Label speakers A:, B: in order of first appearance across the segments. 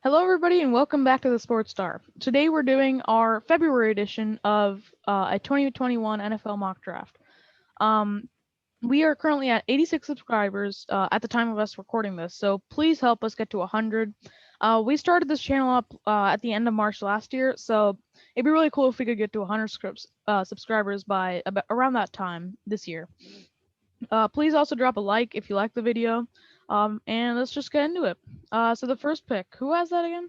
A: Hello, everybody, and welcome back to the Sports Star. Today, we're doing our February edition of a 2021 NFL mock draft. Um, we are currently at 86 subscribers at the time of us recording this, so please help us get to 100. We started this channel up at the end of March last year, so it'd be really cool if we could get to 100 subscribers by around that time this year. Please also drop a like if you like the video. And let's just get into it. So the first pick, who has that again?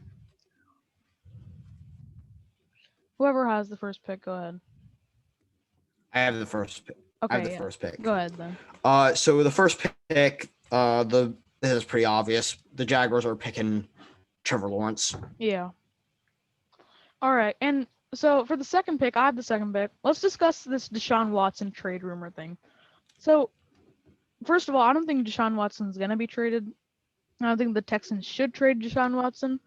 A: Whoever has the first pick, go ahead.
B: I have the first pick.
A: Okay, yeah. Go ahead then.
B: So the first pick, this is pretty obvious. The Jaguars are picking Trevor Lawrence.
A: Yeah. All right, and so for the second pick, I have the second pick. Let's discuss this Deshaun Watson trade rumor thing. So, first of all, I don't think Deshaun Watson's gonna be traded. I don't think the Texans should trade Deshaun Watson.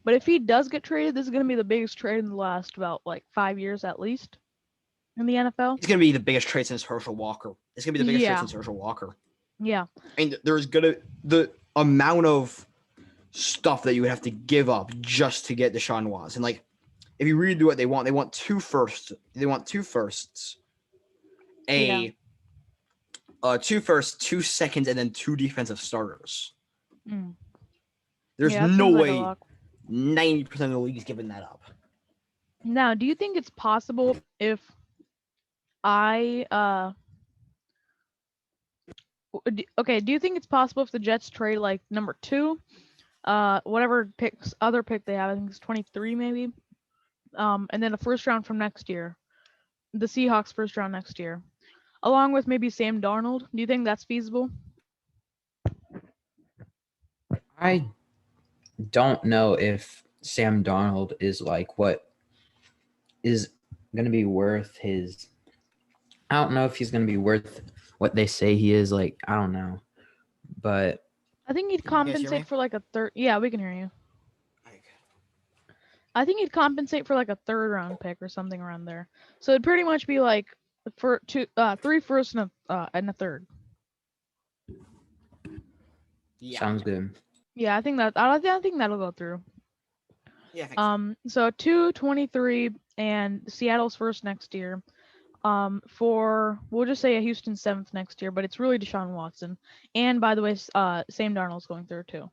A: But if he does get traded, this is gonna be the biggest trade in the last about 5 years at least in the NFL.
B: It's gonna be the biggest trade since Herschel Walker. It's gonna be the biggest trade
A: Yeah.
B: since Herschel Walker.
A: Yeah.
B: And there's the amount of stuff that you would have to give up just to get Deshaun Watson. Like, if you really do what they want two firsts. They want two firsts, two firsts, 2 seconds, and then 2 defensive starters.
A: Mm.
B: There's
A: Yeah, that
B: no
A: seems like a
B: way
A: lot.
B: 90% of the league is giving that up.
A: Now, do you think it's possible if I do you think it's possible if the Jets trade like number 2, whatever other pick they have, I think it's 23 maybe, and then a first round from next year, the Seahawks first round next year, along with maybe Sam Darnold? Do you think that's feasible?
C: I don't know if Sam Darnold is like what is going to be worth his. I don't know if he's going to be worth what they say he is. Like, I don't know. But
A: I think he'd
B: Can you guys hear me?
A: compensate for like a third. Yeah, we can hear you. I think he'd compensate for like a third round pick or something around there. So it'd pretty much be like for 3 firsts and a third.
B: Yeah.
C: sounds good.
A: Yeah, I think that'll go through.
B: Yeah, I think so.
A: So 223 and Seattle's first next year. For we'll just say a Houston 7th next year, but it's really Deshaun Watson. And by the way, Sam Darnold's going through too.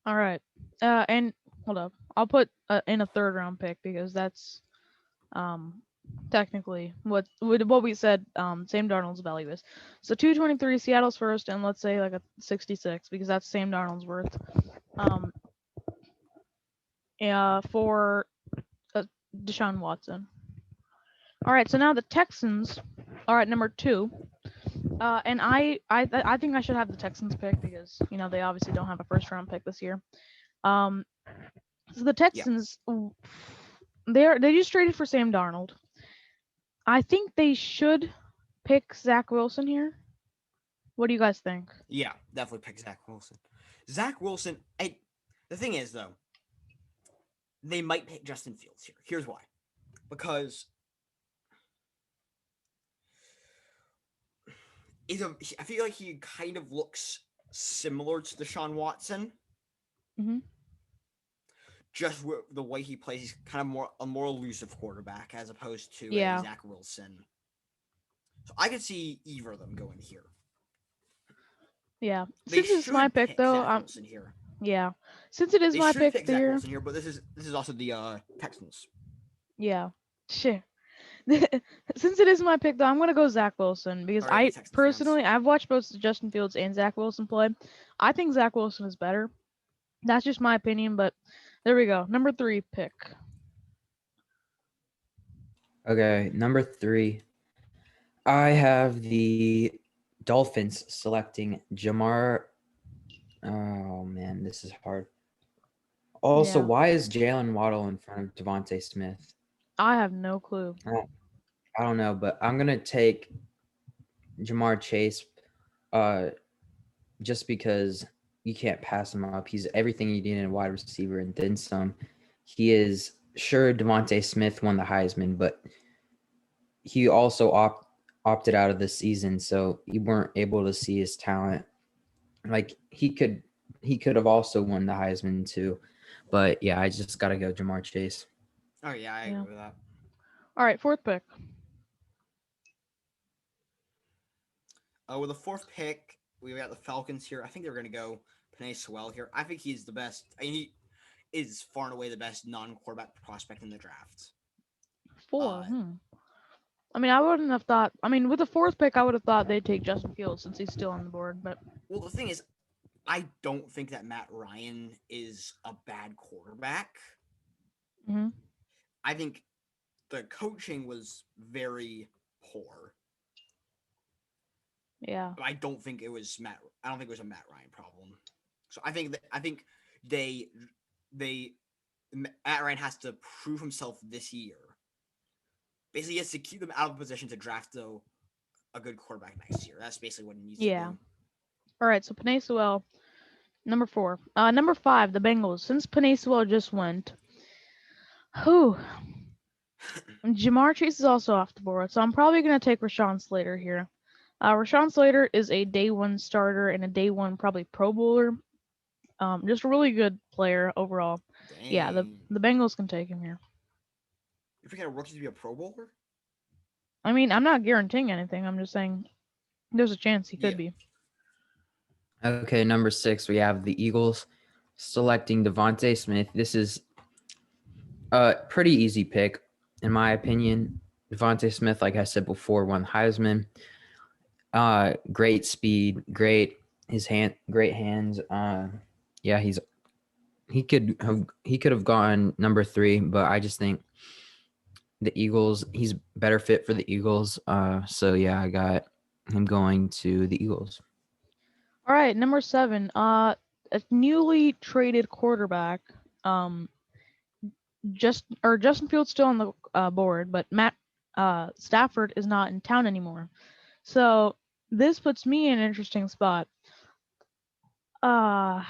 A: All right. And hold up, I'll put in a third round pick because that's technically what we said Sam Darnold's value is. So 223 Seattle's first, and let's say like a 66 because that's Sam Darnold's worth. For Deshaun Watson. All right, so now the Texans are at number 2, and I think I should have the Texans pick because they obviously don't have a first round pick this year. So the Texans, they just traded for Sam Darnold. I think they should pick Zach Wilson here. What do you guys think?
B: Yeah, definitely pick Zach Wilson. Zach Wilson. The thing is, though, they might pick Justin Fields here. Here's why. Because I feel like he kind of looks similar to Deshaun Watson.
A: Mhm.
B: Just with the way he plays, he's kind of a more elusive quarterback as opposed to
A: Yeah.
B: Zach Wilson. So I could see either of them going here.
A: Yeah.
B: They
A: Since it's my
B: should
A: pick, though,
B: Zach Wilson here.
A: yeah. Since it is
B: They
A: my
B: should
A: pick
B: pick Zach
A: here,
B: Wilson here, but this is also the Texans.
A: yeah. Shit. Since it is my pick, though, I'm gonna go Zach Wilson because
B: All right,
A: I
B: Texans
A: personally
B: fans.
A: I've watched both Justin Fields and Zach Wilson play. I think Zach Wilson is better. That's just my opinion, but there we go. Number 3 pick.
C: Okay, number 3. I have the Dolphins selecting Jamar. Oh, man, this is hard. Also,
A: Yeah.
C: why is Jalen Waddle in front of Devonta Smith?
A: I have no clue.
C: I don't know, but I'm going to take Jamar Chase just because you can't pass him up. He's everything you need in a wide receiver and then some. He is sure Devonta Smith won the Heisman, but he also opted out of the season, so you weren't able to see his talent. Like, he could he could have also won the Heisman too. But yeah, I just gotta go Jamar Chase.
B: Oh yeah, I
A: Yeah.
B: agree with that.
A: All right, fourth pick.
B: With the fourth pick, we got the Falcons here. I think they're gonna go Penei Sewell here. I think he's the best. I mean, he is far and away the best non-quarterback prospect in the draft.
A: 4. I mean, I wouldn't have thought. I mean, with the fourth pick, I would have thought they'd take Justin Fields since he's still on the board. But
B: Well, the thing is, I don't think that Matt Ryan is a bad quarterback.
A: mhm.
B: I think the coaching was very poor.
A: Yeah.
B: But I don't think it was Matt. I don't think it was a Matt Ryan problem. So I think they Matt Ryan has to prove himself this year. Basically, he has to keep them out of position to draft a good quarterback next year. That's basically what he needs to
A: Yeah.
B: do.
A: All right, so Penei Sewell, number 4. Number 5, the Bengals. Since Penei Sewell just went, whew, Jamar Chase is also off the board, so I'm probably gonna take Rashawn Slater here. Rashawn Slater is a day 1 starter and a day 1 probably Pro Bowler. Just a really good player overall.
B: Dang.
A: Yeah, the Bengals can take him here.
B: You forget a rookie to be a Pro Bowler?
A: I mean, I'm not guaranteeing anything. I'm just saying there's a chance he could be.
C: Okay, number 6, we have the Eagles selecting Devonta Smith. This is a pretty easy pick, in my opinion. Devonta Smith, like I said before, won Heisman. Great speed, great hands. Yeah, he could have gone number 3, but I just think the Eagles, he's better fit for the Eagles. So yeah, I got him going to the Eagles.
A: All right, number 7. A newly traded quarterback. Justin Fields still on the board, but Matt Stafford is not in town anymore. So this puts me in an interesting spot. Uh,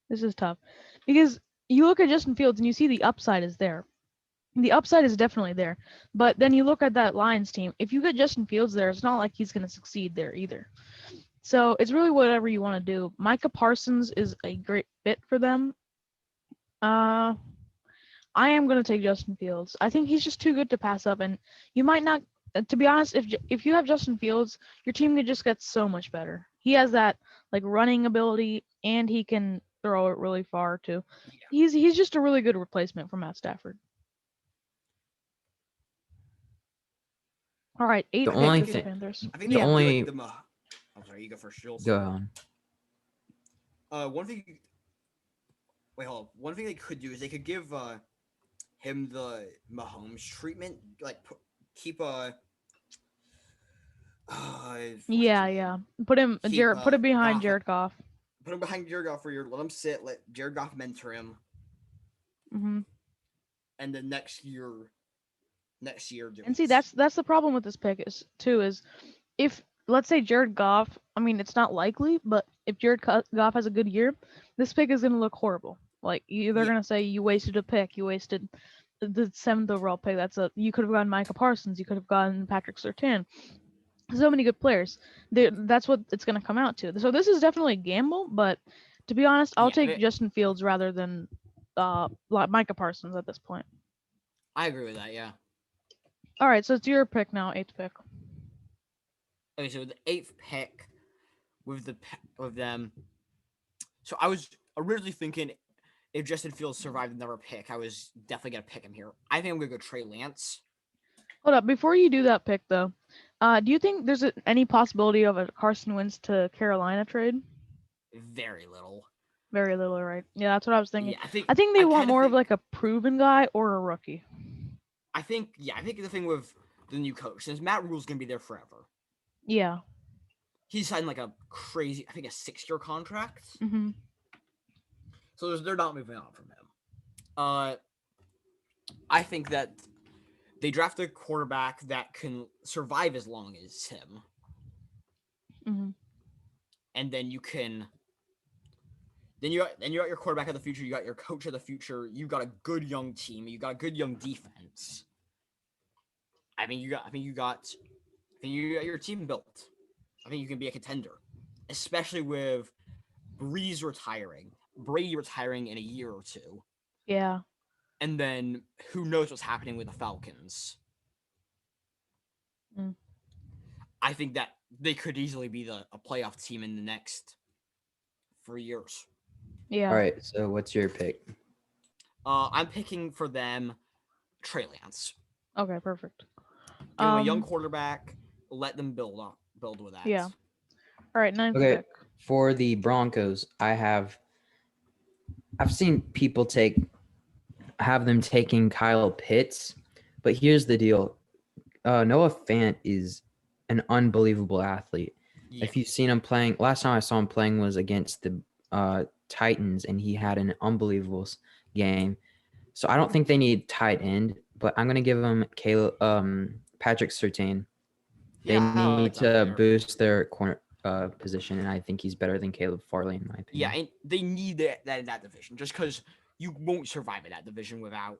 A: This is tough because you look at Justin Fields and you see the upside is there. The upside is definitely there, but then you look at that Lions team. If you get Justin Fields there, it's not like he's going to succeed there either. So it's really whatever you want to do. Micah Parsons is a great fit for them. I am going to take Justin Fields. I think he's just too good to pass up, and you might not. To be honest, if you have Justin Fields, your team could just get so much better. He has that like running ability, and he can throw it really far too.
B: Yeah.
A: He's just a really good replacement for Matt Stafford. All right, 8
C: The
A: pick
C: only
A: is the
C: thing-
A: Panthers.
B: I think
C: The
B: they
C: only-
B: do like I'm sorry, you go first, Jules.
C: Go on.
B: One thing. Wait, hold on. One thing they could do is they could give him the Mahomes treatment, like keep
A: Yeah. Put him put it behind
B: Goff.
A: Jared Goff.
B: Put him behind Jared Goff for your. Let him sit. Let Jared Goff mentor him,
A: hmm
B: and then next year do
A: And see,
B: it.
A: that's the problem with this pick is if let's say Jared Goff, I mean it's not likely, but if Jared Goff has a good year, this pick is gonna look horrible. Like they're gonna say you wasted a pick, you wasted the 7th overall pick. You could have gotten Micah Parsons, you could have gotten Patrick Surtain. So many good players. That's what it's gonna come out to. So this is definitely a gamble, but to be honest, I'll take Justin Fields rather than Micah Parsons at this point.
B: I agree with that. Yeah.
A: All right, so it's your pick now, 8th pick.
B: Okay, so the 8th pick with them. So I was originally thinking if Justin Fields survived another pick, I was definitely gonna pick him here. I think I'm gonna go Trey Lance.
A: Hold up, before you do that pick though, do you think there's any possibility of a Carson Wentz to Carolina trade?
B: Very little.
A: Very little, right? Yeah, that's what I was thinking.
B: Yeah,
A: I think they want more of like a proven guy or a rookie.
B: I think the thing with the new coach, since Matt Rule's gonna be there forever.
A: Yeah.
B: He signed like a crazy, I think a 6-year contract.
A: Mm-hmm.
B: So they're not moving on from him. I think that they draft a quarterback that can survive as long as him.
A: Mm-hmm.
B: And then you got your quarterback of the future, you got your coach of the future, you got a good young team, you got a good young defense. I think you got your team built. I think you can be a contender, especially with Breeze retiring, Brady retiring in a year or two,
A: Yeah.
B: and then who knows what's happening with the Falcons.
A: Mm.
B: I think that they could easily be a playoff team in the next 3 years.
A: Yeah.
C: All right. So what's your pick?
B: I'm picking for them Trey Lance.
A: Okay, perfect.
B: Give them a young quarterback. Let them build with that.
A: Yeah. All right, ninth
C: Okay.
A: pick.
C: For the Broncos, I've seen people have them taking Kyle Pitts, but here's the deal. Noah Fant is an unbelievable athlete.
B: Yeah.
C: If you've seen him playing, last time I saw him playing was against the Titans, and he had an unbelievable game. So I don't think they need tight end, but I'm gonna give them Patrick Surtain. They
B: Yeah, I like
C: need
B: that
C: to
B: player.
C: boost their corner position, and I think he's better than Caleb Farley in my opinion.
B: Yeah, and they need that in that division, just because you won't survive in that division without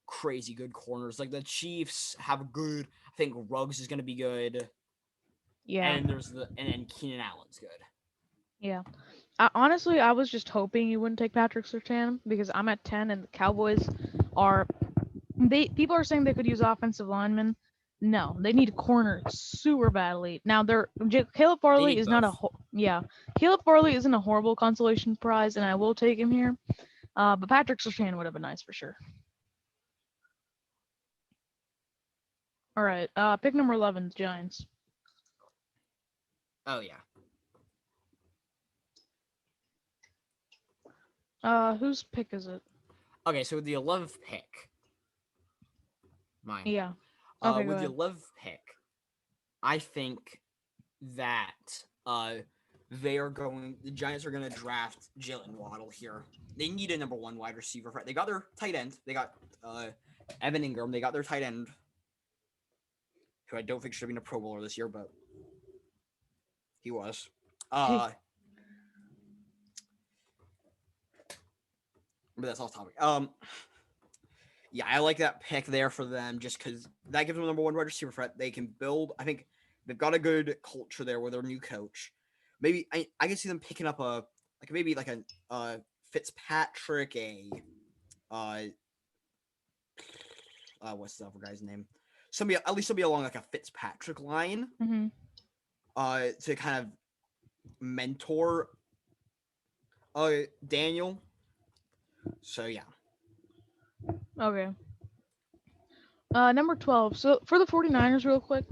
B: crazy good corners. Like the Chiefs have good. I think Ruggs is going to be good,
A: Yeah.
B: and then Keenan Allen's good.
A: Yeah. Honestly, I was just hoping you wouldn't take Patrick Surtain because I'm at 10 and the Cowboys are people are saying they could use offensive linemen. No, they need corners super badly. Now Caleb Farley
B: need
A: is not
B: both.
A: Caleb Farley isn't a horrible consolation prize, and I will take him here. But Patrick Surtain would have been nice for sure. All right, pick number 11, Giants.
B: Oh yeah.
A: Whose pick is it?
B: Okay, so with the 11th pick, mine.
A: Yeah. Okay, go
B: with the
A: ahead.
B: 11th pick, I think that the Giants are going to draft Jalen Waddle here. They need a number 1 wide receiver. They got their tight end. They got Evan Ingram. They got their tight end, who I don't think should have been a Pro Bowler this year, but he was. But that's off topic. Yeah, I like that pick there for them just because that gives them number 1 wide receiver threat. They can build. I think they've got a good culture there with their new coach. Maybe I can see them picking up a Fitzpatrick, what's the other guy's name? Somebody along like a Fitzpatrick line.
A: Mm-hmm.
B: To kind of mentor Daniel. So yeah.
A: Okay. Number 12. So for the 49ers, real quick,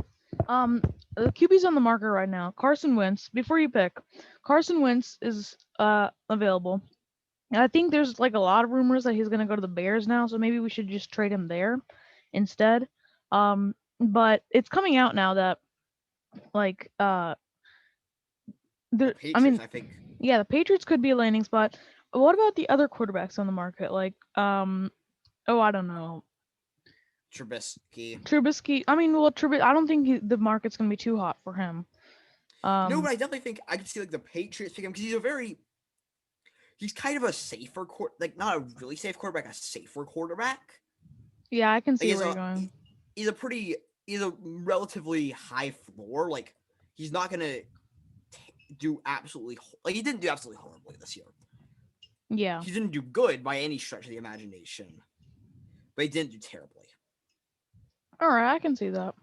A: the QB's on the market right now. Carson Wentz. Before you pick, Carson Wentz is available. I think there's like a lot of rumors that he's gonna go to the Bears now, so maybe we should just trade him there instead. But it's coming out now that like
B: The Patriots, I think.
A: yeah, the Patriots could be a landing spot. What about the other quarterbacks on the market? Like I don't know. Trubisky. I mean, well, I don't think the market's gonna be too hot for him.
B: No, but I definitely think I could see like the Patriots pick him because he's kind of a safer not a really safe quarterback, a safer quarterback.
A: Yeah, I can see where you're going.
B: He's a relatively high floor. Like he's not gonna do absolutely he didn't do absolutely horribly this year.
A: Yeah,
B: he didn't do good by any stretch of the imagination, but he didn't do terribly.
A: All right, I can see that.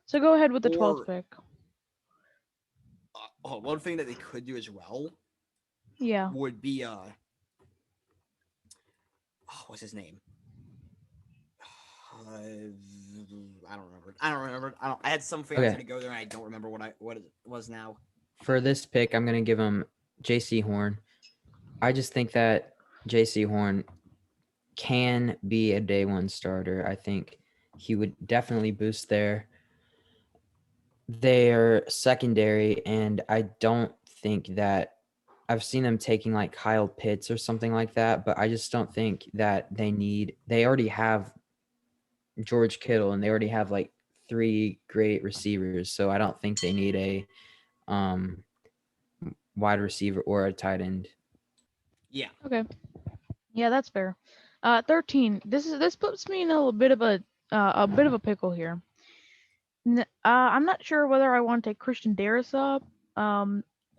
A: So go ahead with the 12th pick.
B: One thing that they could do as well.
A: Yeah.
B: Would be what's his name? I don't remember. I had something I was gonna go there and I don't remember what it was now.
C: For this pick, I'm gonna give him J.C. Horn. I just think that J.C. Horn can be a day 1 starter. I think he would definitely boost their secondary, and I don't think that I've seen them taking like Kyle Pitts or something like that, but I just don't think that they already have George Kittle and they already have like 3 great receivers. So I don't think they need a wide receiver or a tight end.
B: Yeah.
A: Okay. Yeah, that's fair. 13. This puts me in a little bit of a pickle here. I'm not sure whether I want to take Christian Darrisaw.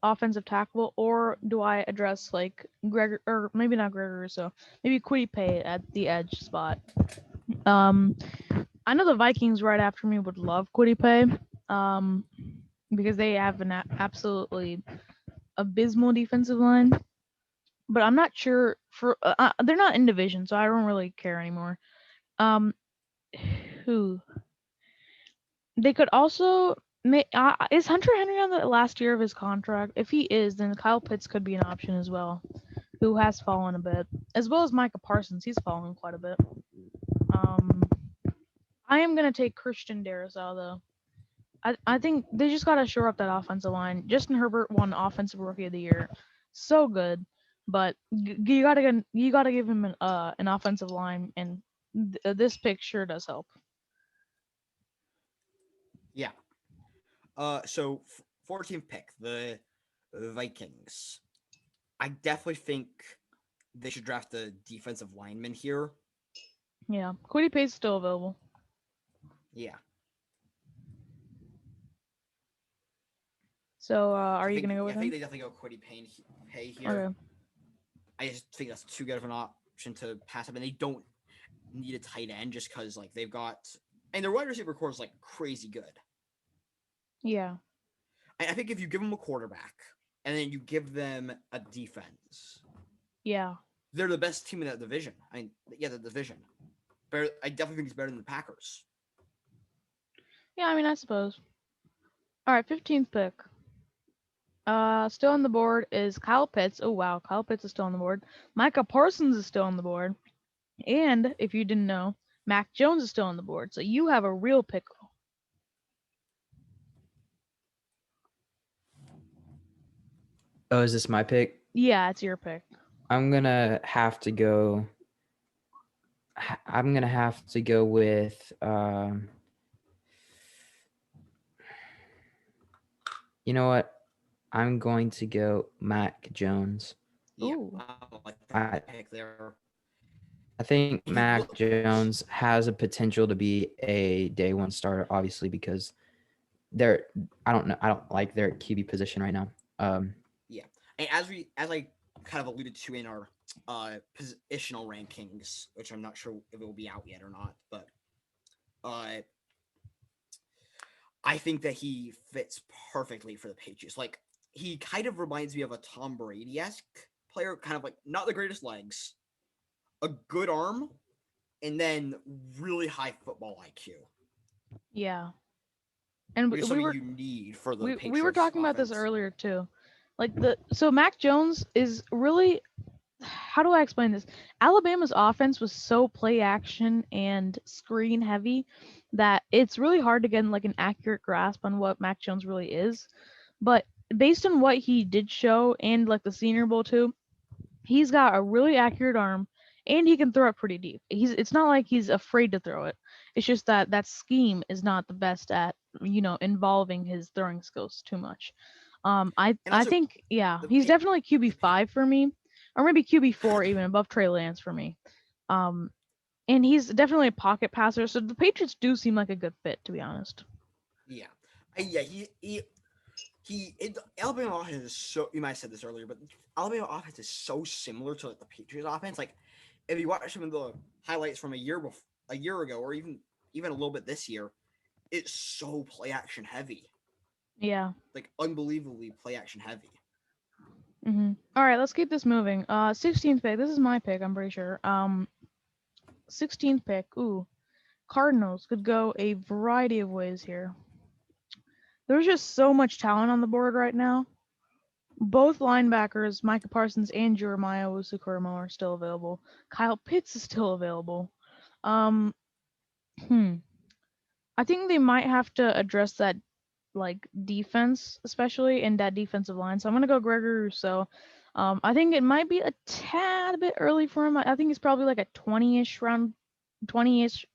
A: offensive tackle, or do I address like Gregor, or maybe not Gregor Rousseau, maybe Quiddy Pay at the edge spot? Um, I know the Vikings right after me would love Quiddy Pay, because they have an absolutely abysmal defensive line. But I'm not sure for they're not in division, so I don't really care anymore. Um, who they could also is Hunter Henry on the last year of his contract? If he is, then Kyle Pitts could be an option as well, who has fallen a bit, as well as Micah Parsons. He's fallen quite a bit. Um, I am gonna take Christian Darrisaw though. I think they just gotta shore up that offensive line. Justin Herbert won Offensive Rookie of the Year, so good, but you gotta give him an offensive line, and this pick sure does help.
B: Yeah. So 14th pick, the Vikings. I definitely think they should draft a defensive lineman here.
A: Yeah, Quiddy Pay's still available.
B: Yeah.
A: So are you gonna go
B: I
A: with
B: think
A: him?
B: they definitely go Quiddy Pay here.
A: Okay.
B: I just think that's too good of an option to pass up, and they don't need a tight end just because like they've got and their wide receiver core is like crazy good.
A: Yeah.
B: I think if you give them a quarterback and then you give them a defense,
A: Yeah.
B: they're the best team in that division. The division. I definitely think it's better than the Packers.
A: Yeah, I mean, I suppose. All right, 15th pick. Still on the board is Kyle Pitts. Oh wow, Kyle Pitts is still on the board. Micah Parsons is still on the board, and if you didn't know, Mac Jones is still on the board. So you have a real pickle.
C: Oh, is this my pick?
A: Yeah, it's your pick.
C: I'm gonna have to go. I'm gonna have to go with. You know what? I'm going to go Mac Jones.
B: Yeah,
A: Ooh.
B: I like that pick there.
C: I think
B: He
C: Mac
B: looks-
C: Jones has a potential to be a day one starter, obviously, because they're I don't know. I don't like their QB position right now.
B: Yeah, and as I kind of alluded to in our positional rankings, which I'm not sure if it will be out yet or not, but I think that he fits perfectly for the Patriots. Like he kind of reminds me of a Tom Brady-esque player, kind of like not the greatest legs, a good arm, and then really high football IQ.
A: Yeah. And
B: Which is
A: we
B: something
A: were
B: you need for the
A: we
B: Patriots
A: were talking about this
B: offense.
A: earlier too. Like so Mac Jones is really, how do I explain this? Alabama's offense was so play action and screen heavy that it's really hard to get like an accurate grasp on what Mac Jones really is. But based on what he did show and like the Senior Bowl too, he's got a really accurate arm and he can throw it pretty deep. It's not like he's afraid to throw it. It's just that that scheme is not the best at, involving his throwing skills too much.
B: And
A: I
B: also,
A: think, yeah,
B: the
A: he's
B: Pa-
A: definitely
B: the Pa-
A: QB5 for me, or maybe QB4 even above Trey Lance for me. Um and he's definitely a pocket passer, so the Patriots do seem like a good fit, to be honest.
B: yeah, yeah, Alabama offense is so. You might have said this earlier, but Alabama offense is so similar to like the Patriots offense. Like if you watch some of the highlights from a year ago, or even a little bit this year, it's so play action heavy,
A: Yeah.
B: like unbelievably play action heavy.
A: All right, let's keep this moving. 16th pick. This is my pick, I'm pretty sure. 16th pick. Ooh, Cardinals could go a variety of ways here. There's just so much talent on the board right now. Both linebackers, Micah Parsons and Jeremiah Owusu-Koramoah, are still available. Kyle Pitts is still available. Um, hmm. I think they might have to address that like defense, especially in that defensive line. So I'm gonna go Gregory Rousseau. I think it might be a tad bit early for him. I think he's probably like a 20-ish round, 20-ish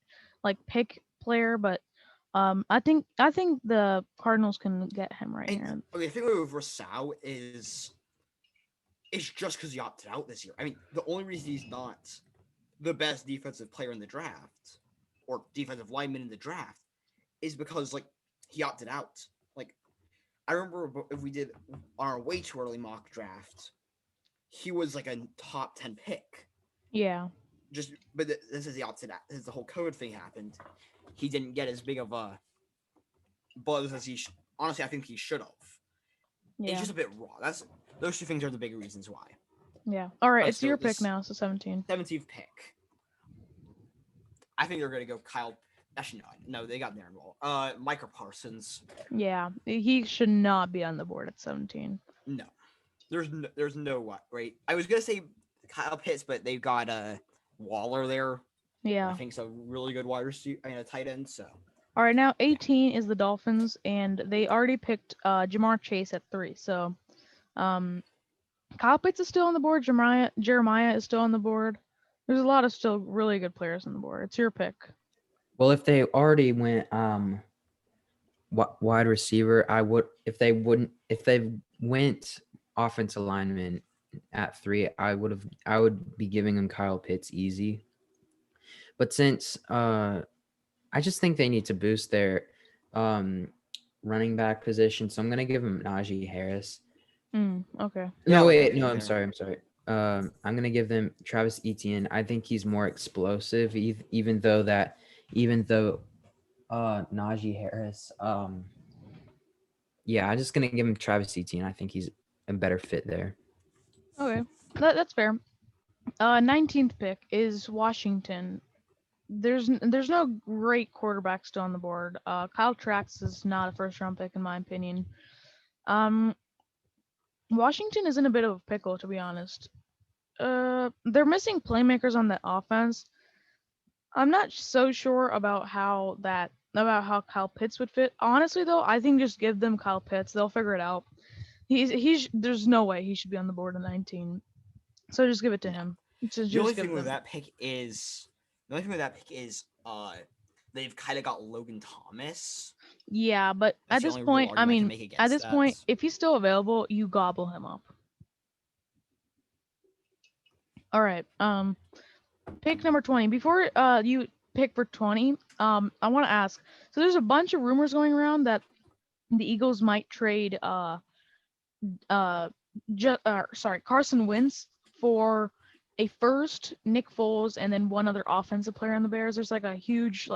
A: like pick player, but I think the Cardinals can get him right
B: And
A: here.
B: okay, the thing with Rousseau is it's just because he opted out this year. I mean, the only reason he's not the best defensive player in the draft or defensive lineman in the draft is because like he opted out. Like I remember if we did on our way too early mock draft, he was like a top 10 pick.
A: Yeah.
B: But this is the opposite. As the whole COVID thing happened, he didn't get as big of a buzz as honestly, I think he should have.
A: Yeah.
B: It's just a bit raw. Those two things are the big reasons why.
A: Yeah. All right,
B: But
A: it's your
B: still,
A: pick now. So 17.
B: 17th pick. I think they're going to go Kyle. Actually, no, they got Darren Ball. Micah Parsons.
A: Yeah, he should not be on the board at 17.
B: No, there's no what, right? I was gonna say Kyle Pitts, but they've got Waller there.
A: Yeah.
B: I think it's a really good wide receiver and a tight end. So
A: All right, now 18 is the Dolphins, and they already picked Jamar Chase at 3. So, Kyle Pitts is still on the board. Jeremiah is still on the board. There's a lot of still really good players on the board. It's your pick.
C: Well, if they already went wide receiver, if they went offensive lineman at 3, I would be giving them Kyle Pitts easy. But since I just think they need to boost their running back position, so I'm gonna give them Najee Harris.
A: Okay.
C: No, wait, no, I'm sorry. I'm gonna give them Travis Etienne. I think he's more explosive, even though Najee Harris. Yeah, I'm just gonna give him Travis Etienne. I think he's a better fit there.
A: Okay, that's fair. 19th pick is Washington. There's no great quarterback still on the board. Kyle Trask is not a first round pick in my opinion. Washington is in a bit of a pickle, to be honest. They're missing playmakers on the offense. I'm not so sure about how Kyle Pitts would fit. Honestly, though, I think just give them Kyle Pitts. They'll figure it out. There's no way he should be on the board at 19. So just give it to him.
B: The only thing with that pick is they've kind of got Logan Thomas.
A: Yeah, but at this point, if he's still available, you gobble him up. All right. Pick number 20. Before you pick for 20, I want to ask. So there's a bunch of rumors going around that the Eagles might trade Carson Wentz for a first, Nick Foles, and then one other offensive player on the Bears. There's like a huge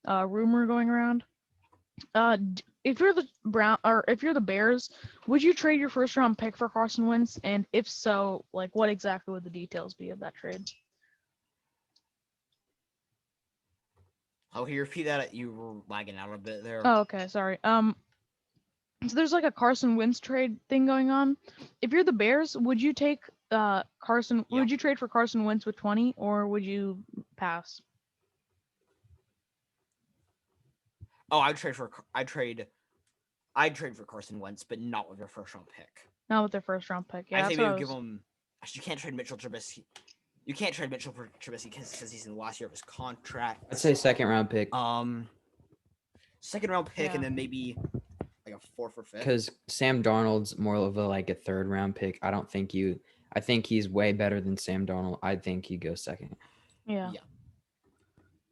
A: rumor going around. If you're the Bears, would you trade your first round pick for Carson Wentz? And if so, what exactly would the details be of that trade?
B: Oh, can you repeat that? You were lagging out a bit there.
A: Oh, okay, sorry. So there's a Carson Wentz trade thing going on. If you're the Bears, would you take Carson? Yeah. Would you trade for Carson Wentz with 20, or would you pass?
B: Oh, I'd trade for Carson Wentz, but not with their first round pick.
A: Not with their first round pick. Yeah,
B: I think they would give him. Actually, you can't trade Mitchell Trubisky. You can't trade Mitchell for Trubisky because he's in the last year of his contract.
C: I'd say second round pick.
B: Second round pick, and then maybe a 4th or 5th.
C: Because Sam Darnold's more of a 3rd round pick. I think he's way better than Sam Darnold. I think you go second.
A: Yeah.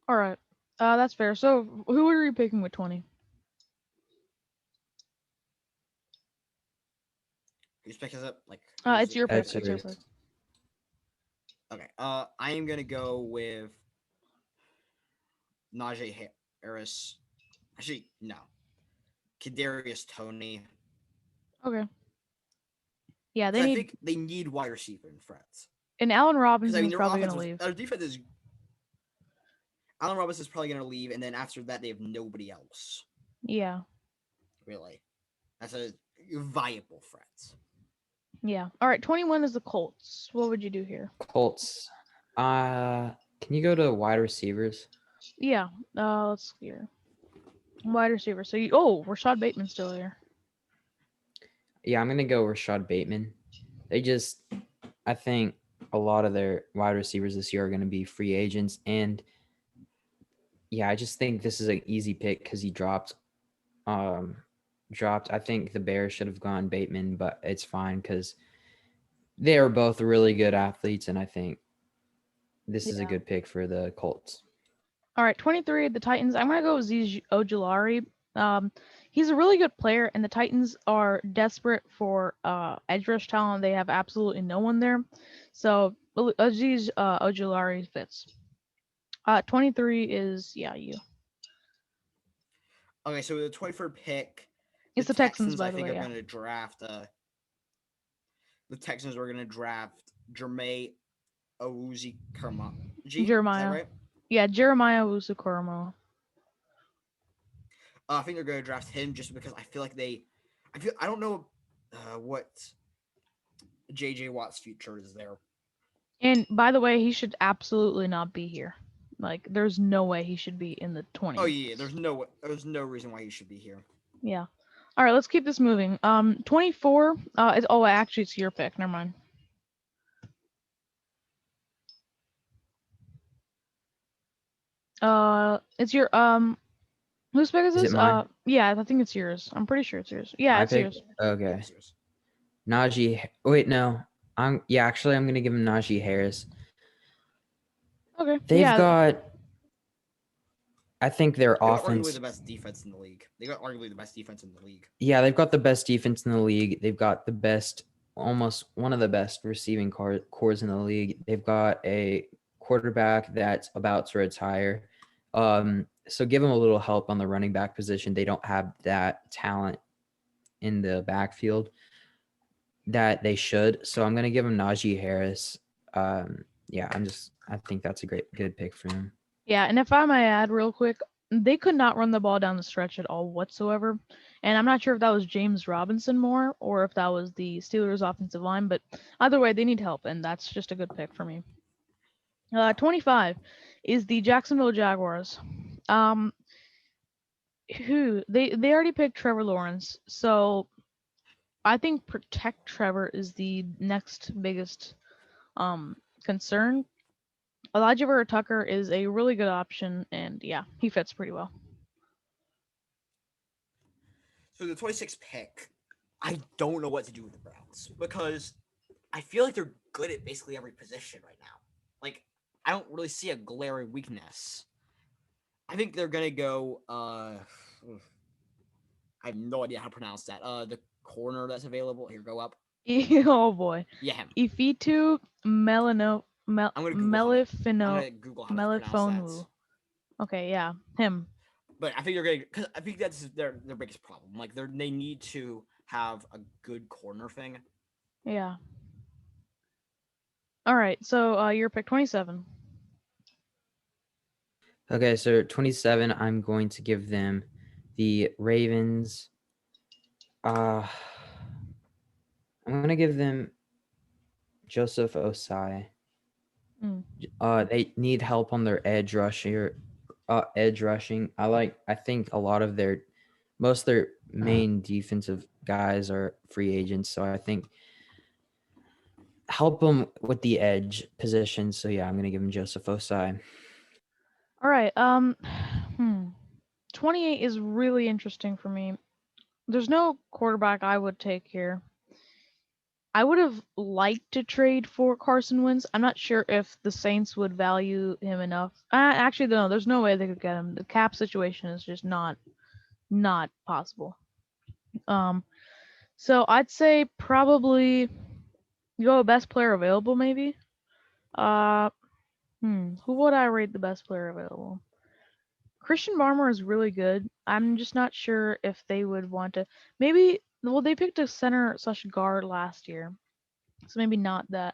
A: All right. That's fair. So who are you picking with 20?
B: Whose pick is it?
A: It's your pick.
B: Okay. I am gonna go with Najee Harris. Actually, no. Kadarius Toney.
A: Okay. Yeah,
B: I think they need wide receiver in front.
A: And Allen Robinson is probably gonna leave.
B: Their defense is. Allen Robinson is probably gonna leave, and then after that, they have nobody else.
A: Yeah.
B: Really, that's a viable threat.
A: Yeah. All right. 21 is the Colts. What would you do here?
C: Colts. Can you go to wide receivers?
A: Yeah. Let's see here. Wide receiver. So Rashad Bateman's still here.
C: Yeah, I'm gonna go Rashad Bateman. I think a lot of their wide receivers this year are gonna be free agents, and yeah, I just think this is an easy pick because he dropped. I think the Bears should have gone Bateman, but it's fine because they are both really good athletes, and I think this is a good pick for the Colts.
A: All right, 23, the Titans. I'm gonna go with Zeke Ojulari. He's a really good player, and the Titans are desperate for edge rush talent. They have absolutely no one there. So Aziz Ojulari fits. 23 is you.
B: Okay, so with the 23rd pick,
A: It's the Texans, by
B: I
A: the
B: think
A: way.
B: are
A: Yeah.
B: going to draft. The Texans are going to draft Jermaine Owuzi Karmaji. Is
A: Jeremiah.
B: that right?
A: Yeah, Jeremiah Wusu-Koromo.
B: I think they're going to draft him just because I feel like I don't know what J.J. Watt's future is there.
A: And by the way, he should absolutely not be here. Like, there's no way he should be in the 20s.
B: Oh yeah, there's no reason why he should be here.
A: Yeah. All right, let's keep this moving. 24. Actually, it's your pick. Never mind. It's your Whose pick is
C: Is
A: this?
C: it mine?
A: Yeah, I think it's yours. I'm pretty sure it's yours. Yeah,
C: My
A: it's
C: pick?
A: yours.
C: Okay.
B: Yeah, serious.
C: Najee. Wait, no. Actually, I'm gonna give him Najee Harris.
A: Okay.
C: They've
A: yeah.
C: got. I think their
B: They got
C: offense.
B: arguably the best defense in the league. They got arguably the best defense in the league.
C: Yeah, they've got the best defense in the league. They've got the best, almost one of the best receiving cores in the league. They've got a quarterback that's about to retire. So give them a little help on the running back position. They don't have that talent in the backfield that they should. So I'm gonna give them Najee Harris. Yeah, I think that's a good pick for him.
A: Yeah, and if I may add real quick, they could not run the ball down the stretch at all whatsoever. And I'm not sure if that was James Robinson more or if that was the Steelers offensive line, but either way, they need help, and that's just a good pick for me. 25 is the Jacksonville Jaguars. They already picked Trevor Lawrence, so I think protect Trevor is the next biggest concern. Elijah Vera Tucker is a really good option, and yeah, he fits pretty well.
B: So the 26th pick, I don't know what to do with the Browns because I feel like they're good at basically every position right now. Like, I don't really see a glaring weakness. I think they're gonna go. I have no idea how to pronounce that. The corner that's available. Here, go up.
A: Oh boy,
B: Yeah, him.
A: Ifitu Melano
B: I'm gonna Google how to pronounce
A: Melifonwu.
B: that.
A: Okay, yeah, him.
B: But I think they're gonna, because I think that's their biggest problem. Like they need to have a good corner thing.
A: Yeah. All right, so your pick 27.
C: Okay, so 27, I'm going to give them the Ravens. I'm gonna give them Joseph Osai. They need help on their edge rushing. I think a lot of most of their main defensive guys are free agents, so I think help them with the edge position. So yeah, I'm gonna give him Joseph Osai.
A: All right. 28 is really interesting for me. There's no quarterback I would take here. I would have liked to trade for Carson Wentz. I'm not sure if the Saints would value him enough. Actually, no, there's no way they could get him. The cap situation is just not possible. So I'd say probably go best player available, maybe. Who would I rate the best player available? Christian Barmore is really good. I'm just not sure if they would want to. Maybe, well, they picked a center / guard last year, so maybe not that.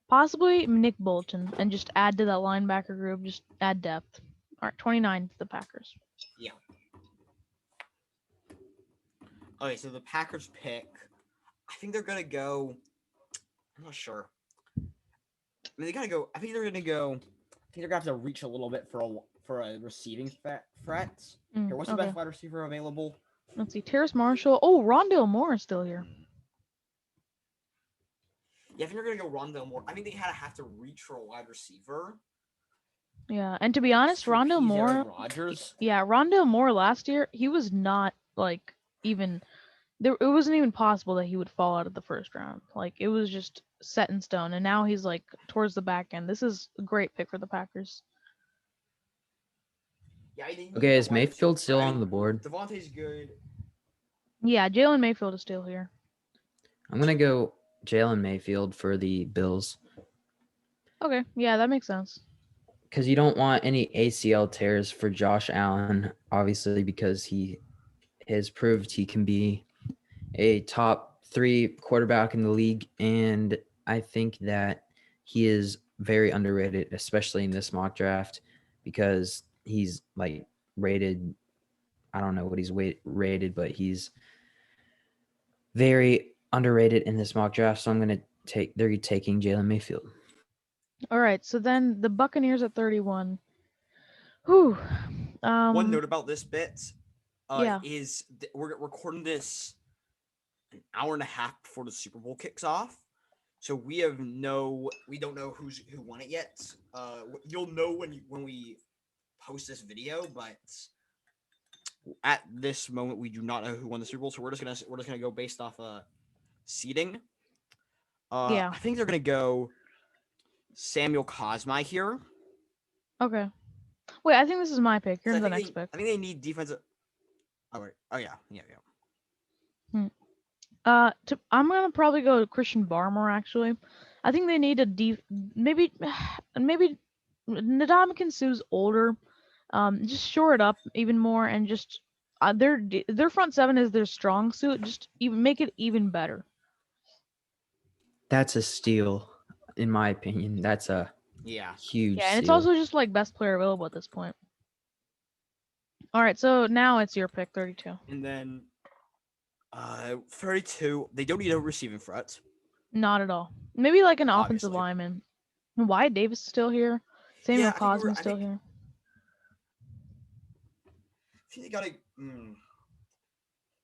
A: Possibly Nick Bolton and just add to that linebacker group, just add depth. All right, 29 to the Packers.
B: Yeah. Okay, so the Packers pick, I think they're gonna go. I'm not sure. I mean, they gotta go. I think they're gonna have to reach a little bit for a receiving threat. Here, what's the best wide receiver available?
A: Let's see, Terrace Marshall. Oh, Rondale Moore is still here.
B: Yeah, I think they're gonna go Rondale Moore. I think they have to reach for a wide receiver.
A: Yeah, and to be honest, Rondale Moore. Yeah, Rondale Moore last year, he was not like even there. It wasn't even possible that he would fall out of the first round. Like it was just set in stone, and now he's like towards the back end. This is a great pick for the Packers.
B: Yeah, they need
C: Okay,
B: a
C: is
B: wide receiver.
C: Mayfield still on the board?
B: Devontae's good.
A: Yeah, Jalen Mayfield is still here.
C: I'm gonna go Jalen Mayfield for the Bills
A: Okay, yeah, that makes sense.
C: because you don't want any ACL tears for Josh Allen, obviously, because he has proved he can be a top 3 quarterback in the league, and I think that he is very underrated, especially in this mock draft, because he's like rated. I don't know what he's rated, but he's very underrated in this mock draft. So I'm gonna take. They're taking Jalen Mayfield.
A: All right, so then the Buccaneers at 31. Whew.
B: One note about this bit
A: Yeah.
B: is we're recording this an hour and a half before the Super Bowl kicks off. So we don't know who won it yet. You'll know when we post this video, but at this moment we do not know who won the Super Bowl. So we're just gonna go based off seeding.
A: Yeah.
B: I think they're gonna go Samuel Cosmi here.
A: Okay. Wait, I think this is my pick. You're in the next pick.
B: I think they need defensive. Oh wait. Oh yeah.
A: I'm gonna probably go Christian Barmore. Actually, I think they need a maybe Ndamukong Suh's older. Just shore it up even more and just their front seven is their strong suit. Just even make it even better.
C: That's a steal, in my opinion. That's a huge
A: Yeah, and it's
C: steal.
A: also just like best player available at this point. All right, so now it's your pick, 32.
B: And then 32, they don't need a receiving threat.
A: Not at all. Maybe like an offensive
B: Obviously.
A: lineman. Wyatt Davis is still here. Samuel
B: Yeah,
A: Cosman's still here.
B: I think they gotta.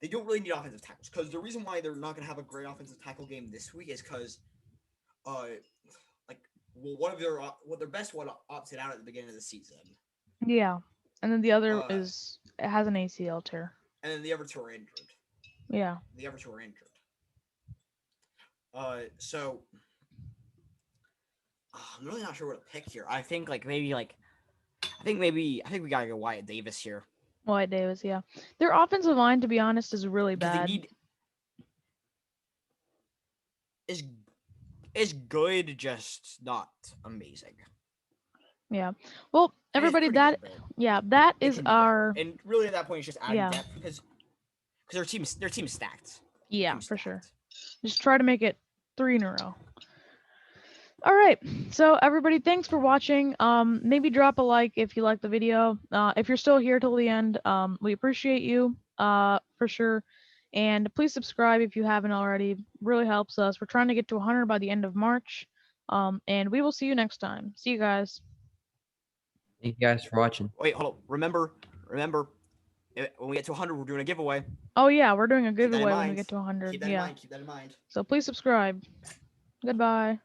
B: They don't really need offensive tackles because the reason why they're not gonna have a great offensive tackle game this week is because, one of their best one opted out at the beginning of the season.
A: Yeah, and then the other it has an ACL tear.
B: And then the other two are injured.
A: Yeah.
B: The other two are injured. So I'm really not sure what to pick here. I think maybe we gotta go Wyatt Davis here.
A: Wyatt Davis, yeah. Their offensive line, to be honest, is really bad.
B: Is good, just not amazing.
A: Yeah. Well, everybody, that is our.
B: And really, at that point, it's just adding depth because their team's stacked.
A: Yeah, for sure. Just try to make it 3 in a row. All right, so everybody, thanks for watching. Maybe drop a like if you like the video. If you're still here till the end, we appreciate you for sure. And please subscribe if you haven't already. Really helps us. We're trying to get to 100 by the end of March. And we will see you next time. See you guys.
C: Thank you guys for watching.
B: Wait, hold on. Remember, when we get to 100, we're doing a giveaway.
A: Oh yeah, we're doing a giveaway when we get to 100.
B: Keep that in mind.
A: So please subscribe. Goodbye.